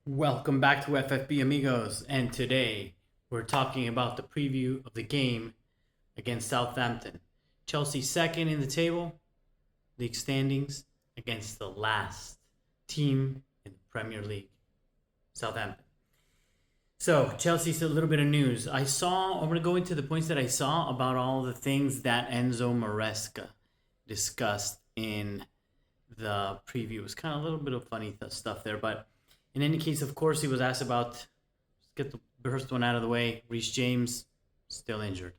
Welcome back to FFB Amigos, and today we're talking about the preview of the game against Southampton. Chelsea second in the table, league standings, against the last team in the Premier League, Southampton. So, Chelsea's a little bit of news. I'm going to go into the points that I saw about all the things that Enzo Maresca discussed in the preview. It was kind of a little bit of funny stuff there, but in any case, of course, he was asked about, let's get the first one out of the way. Reece James, still injured.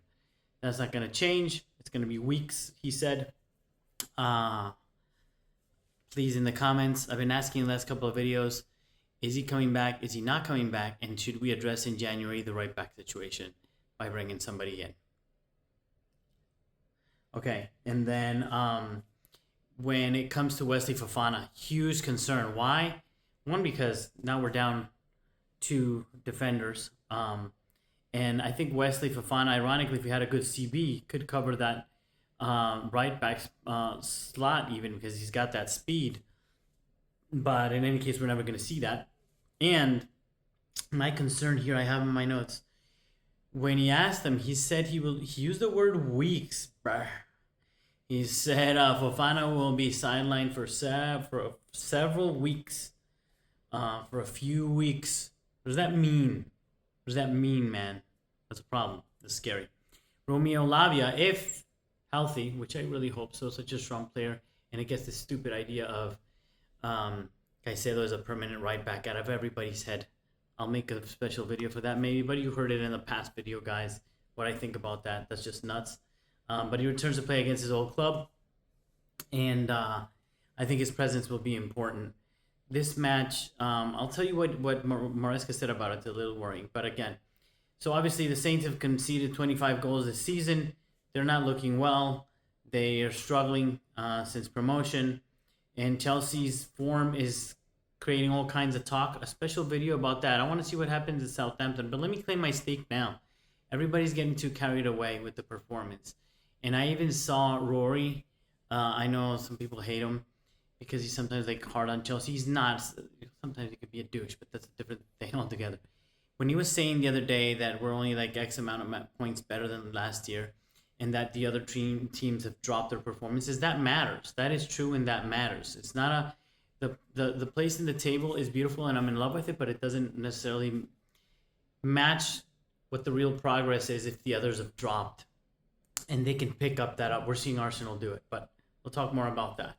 That's not going to change. It's going to be weeks, he said. Please, in the comments, I've been asking in the last couple of videos, is he coming back? Is he not coming back? And should we address in January the right back situation by bringing somebody in? Okay, and then when it comes to Wesley Fofana, huge concern. Why? One, because now we're down two defenders. And I think Wesley Fofana, ironically, if he had a good CB, could cover that right back slot even because he's got that speed. But in any case, we're never going to see that. And my concern here, I have in my notes, when he asked him, he said he used the word weeks. He said Fofana will be sidelined for several weeks. For a few weeks. What does that mean? What does that mean, man? That's a problem. That's scary. Romeo Lavia, if healthy, which I really hope so, such a strong player, and it gets this stupid idea of Caicedo as a permanent right back out of everybody's head. I'll make a special video for that maybe, but you heard it in the past video, guys, what I think about that. That's just nuts. But he returns to play against his old club, and I think his presence will be important. This match, I'll tell you what Maresca said about it. It's a little worrying. But again, so obviously the Saints have conceded 25 goals this season. They're not looking well. They are struggling since promotion. And Chelsea's form is creating all kinds of talk. A special video about that. I want to see what happens at Southampton. But let me claim my stake now. Everybody's getting too carried away with the performance. And I even saw Rory. I know some people hate him because he's sometimes like hard on Chelsea. He's not. Sometimes he could be a douche, but that's a different thing altogether. When he was saying the other day that we're only like X amount of points better than last year and that the other teams have dropped their performances, that matters. That is true and that matters. It's not the place in the table is beautiful and I'm in love with it, but it doesn't necessarily match what the real progress is if the others have dropped. And they can pick up that up. We're seeing Arsenal do it, but we'll talk more about that.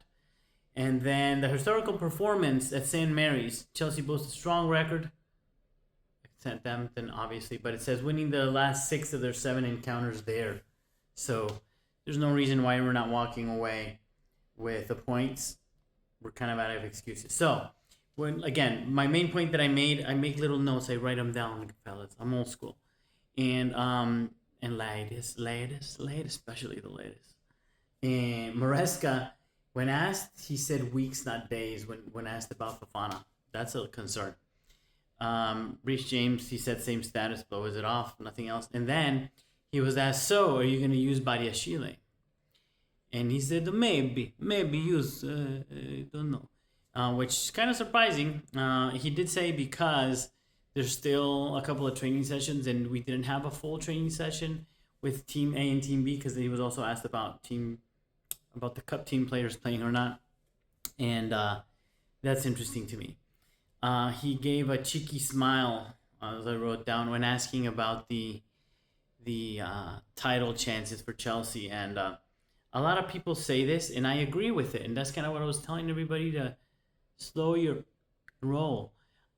And then the historical performance at St. Mary's. Chelsea boasts a strong record. Southampton, obviously, but it says winning the last 6 of their 7 encounters there. So there's no reason why we're not walking away with the points. We're kind of out of excuses. So, again, my main point that I make little notes. I write them down, fellas. I'm old school. And ladies, especially the ladies. And Maresca, when asked, he said weeks, not days, when asked about Fofana. That's a concern. Reece James, he said same status, blows it off, nothing else. And then he was asked, so are you going to use Badiashile? And he said, maybe use, don't know. Which is kind of surprising. He did say because there's still a couple of training sessions and we didn't have a full training session with Team A and Team B because he was also asked about the cup team players playing or not. And that's interesting to me. He gave a cheeky smile, as I wrote down, when asking about the title chances for Chelsea. And a lot of people say this, and I agree with it. And that's kind of what I was telling everybody, to slow your roll.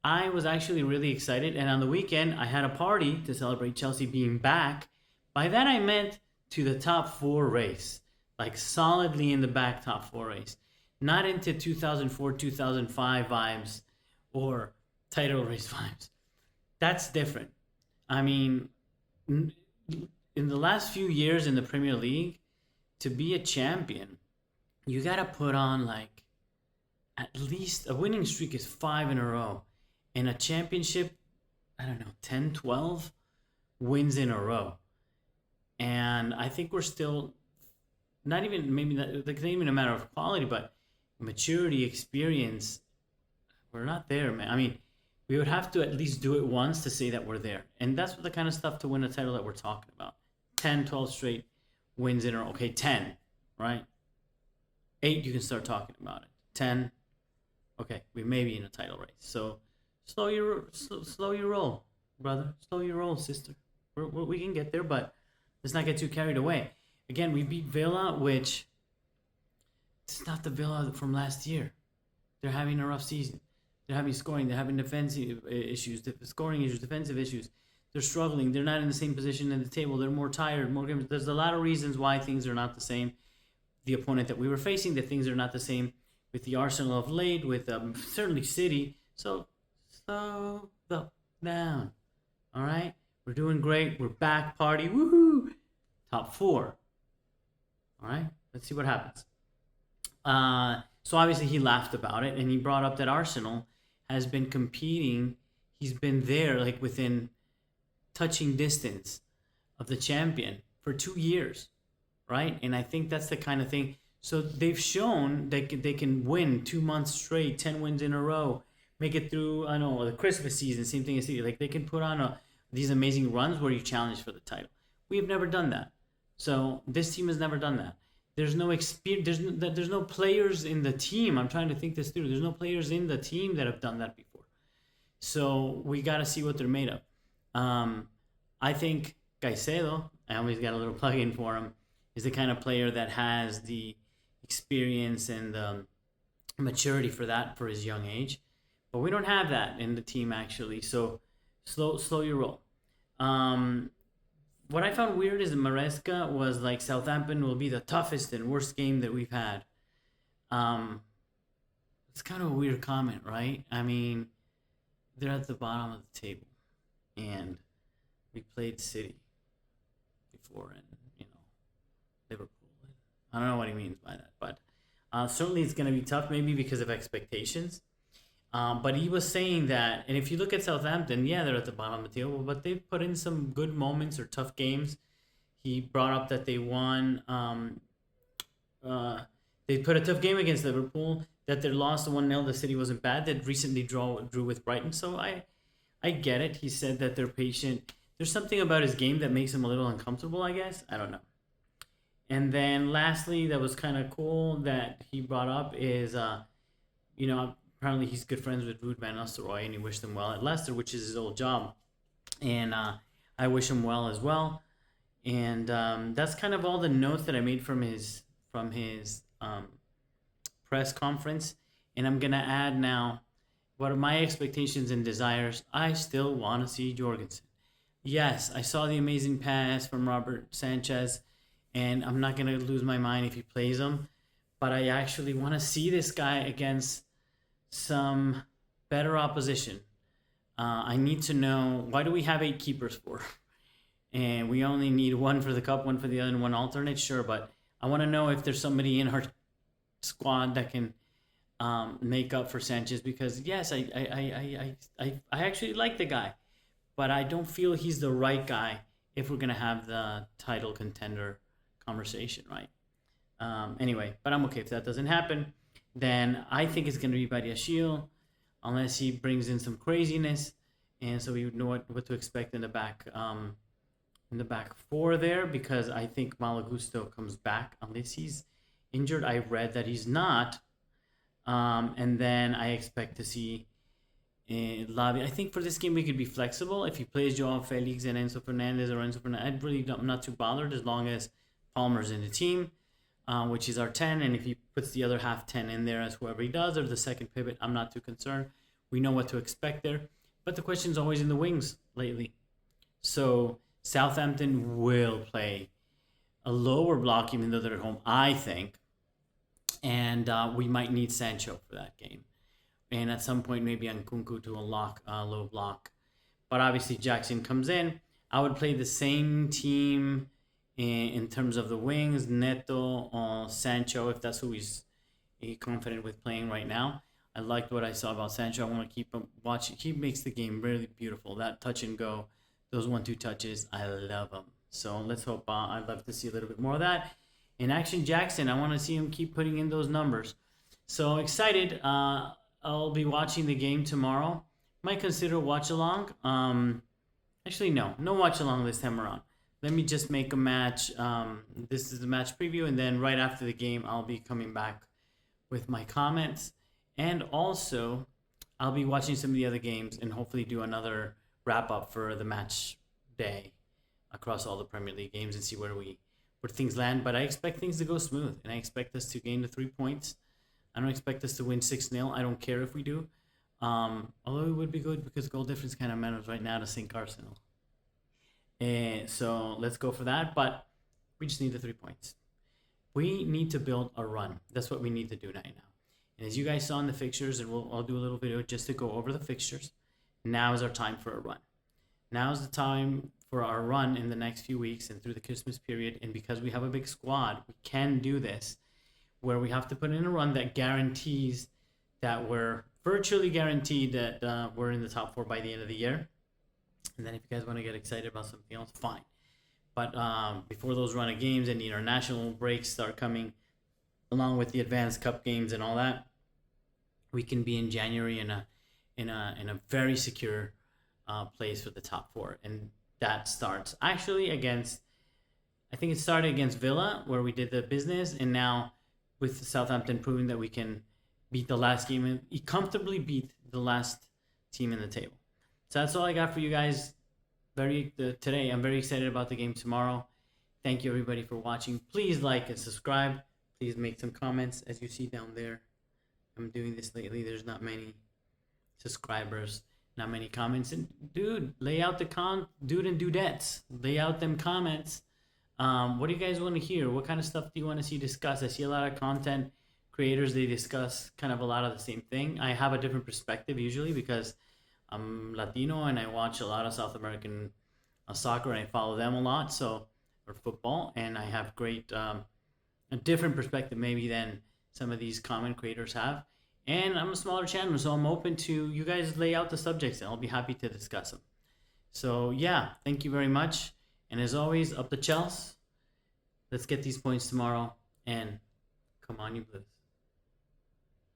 I was actually really excited. And on the weekend, I had a party to celebrate Chelsea being back. By that, I meant to the top 4 race. Like solidly in the back top 4 race. Not into 2004, 2005 vibes or title race vibes. That's different. I mean, in the last few years in the Premier League, to be a champion, you got to put on like at least a winning streak is 5 in a row. And a championship, I don't know, 10, 12 wins in a row. And I think we're still not even maybe that, like, not even a matter of quality, but maturity, experience. We're not there, man. I mean, we would have to at least do it once to say that we're there. And that's the kind of stuff to win a title that we're talking about. 10, 12 straight wins in a row. Okay, 10, right? 8, you can start talking about it. 10, okay, we may be in a title race. So slow your roll, brother. Slow your roll, sister. We can get there, but let's not get too carried away. Again, we beat Villa, which it's not the Villa from last year. They're having a rough season. They're having scoring. They're having defensive issues, scoring issues, defensive issues. They're struggling. They're not in the same position at the table. They're more tired. More games. There's a lot of reasons why things are not the same. The opponent that we were facing, that things are not the same with the Arsenal of late, with certainly City. So slow down. All right? We're doing great. We're back. Party. Woohoo! Top 4. All right? Let's see what happens. So obviously he laughed about it, and he brought up that Arsenal has been competing. He's been there, like within touching distance of the champion for 2 years, right? And I think that's the kind of thing. So they've shown they can win 2 months straight, 10 wins in a row, make it through, I don't know, the Christmas season, same thing as City. Like they can put on these amazing runs where you challenge for the title. We have never done that. So this team has never done that. There's no experience. There's no players in the team. I'm trying to think this through. There's no players in the team that have done that before. So we got to see what they're made of. I think Caicedo, I always got a little plug-in for him, is the kind of player that has the experience and the maturity for that for his young age. But we don't have that in the team, actually. So slow your roll. What I found weird is that Maresca was like, Southampton will be the toughest and worst game that we've had. It's kind of a weird comment, right? I mean, they're at the bottom of the table, and we played City before, and Liverpool. I don't know what he means by that, but certainly it's going to be tough, maybe because of expectations. But he was saying that, and if you look at Southampton, yeah, they're at the bottom of the table, but they've put in some good moments or tough games. He brought up that they won. They put a tough game against Liverpool. That their loss to 1-0, the City wasn't bad. That recently drew with Brighton. So I get it. He said that they're patient. There's something about his game that makes him a little uncomfortable, I guess. I don't know. And then lastly, that was kind of cool that he brought up is, apparently he's good friends with Ruud van Nistelrooy, and he wished him well at Leicester, which is his old job. And I wish him well as well. And that's kind of all the notes that I made from his press conference. And I'm going to add now, what are my expectations and desires? I still want to see Jorgensen. Yes, I saw the amazing pass from Robert Sanchez, and I'm not going to lose my mind if he plays him. But I actually want to see this guy against some better opposition. I need to know, why do we have 8 keepers for? And we only need 1 for the cup, 1 for the other, and 1 alternate. Sure, but I want to know if there's somebody in our squad that can make up for Sanchez, because yes, I actually like the guy, but I don't feel he's the right guy if we're gonna have the title contender conversation, right? Anyway, but I'm okay if that doesn't happen. Then I think it's going to be Badiashile, unless he brings in some craziness, and so we would know what to expect in the back 4 there, because I think Malagusto comes back unless he's injured. I read that he's not, and then I expect to see Lavi. I think for this game we could be flexible. If he plays Joao Felix and Enzo Fernandez, I'm not too bothered as long as Palmer's in the team. Which is our 10, and if he puts the other half 10 in there as whoever he does, or the second pivot, I'm not too concerned. We know what to expect there. But the question's always in the wings lately. So Southampton will play a lower block, even though they're at home, I think. And we might need Sancho for that game. And at some point, maybe Nkunku to unlock a low block. But obviously, Jackson comes in. I would play the same team in terms of the wings, Neto, Sancho, if that's who he's confident with playing right now. I liked what I saw about Sancho. I want to keep him watching. He makes the game really beautiful. That touch and go, those 1-2 touches, I love them. So let's hope. I'd love to see a little bit more of that. In Action Jackson, I want to see him keep putting in those numbers. So excited. I'll be watching the game tomorrow. Might consider watch along. Actually, no watch along this time around. Let me just make a match. This is the match preview, and then right after the game, I'll be coming back with my comments, and also I'll be watching some of the other games and hopefully do another wrap up for the match day across all the Premier League games and see where things land. But I expect things to go smooth, and I expect us to gain the 3 points. I don't expect us to win 6-0. I don't care if we do. Although it would be good because goal difference kind of matters right now to sink Arsenal. And so let's go for that. But we just need the 3 points. We need to build a run. That's what we need to do right now. And as you guys saw in the fixtures, and I'll do a little video just to go over the fixtures. Now is our time for a run. Now is the time for our run in the next few weeks and through the Christmas period. And because we have a big squad, we can do this, where we have to put in a run that guarantees that we're virtually guaranteed that we're in the top 4 by the end of the year. And then if you guys want to get excited about something else, fine. But before those run of games and our national breaks start coming, along with the advanced cup games and all that, we can be in January in a very secure place for the top 4. And that starts actually I think it started against Villa, where we did the business, and now with Southampton proving that we can beat the last game and comfortably beat the last team in the table. So that's all I got for you guys today. I'm very excited about the game tomorrow. Thank you everybody for watching. Please like and subscribe. Please make some comments. As you see down there, I'm doing this lately. There's not many subscribers, not many comments. And dude, lay out the dude and dudettes. Lay out them comments. What do you guys want to hear? What kind of stuff do you want to see discussed? I see a lot of content creators, they discuss kind of a lot of the same thing. I have a different perspective usually because I'm Latino and I watch a lot of South American soccer and I follow them a lot, or football, and I have a different perspective maybe than some of these comment creators have. And I'm a smaller channel, so I'm open to you guys lay out the subjects and I'll be happy to discuss them. So yeah, thank you very much. And as always, up the Chelsea. Let's get these points tomorrow, and come on, you Blues.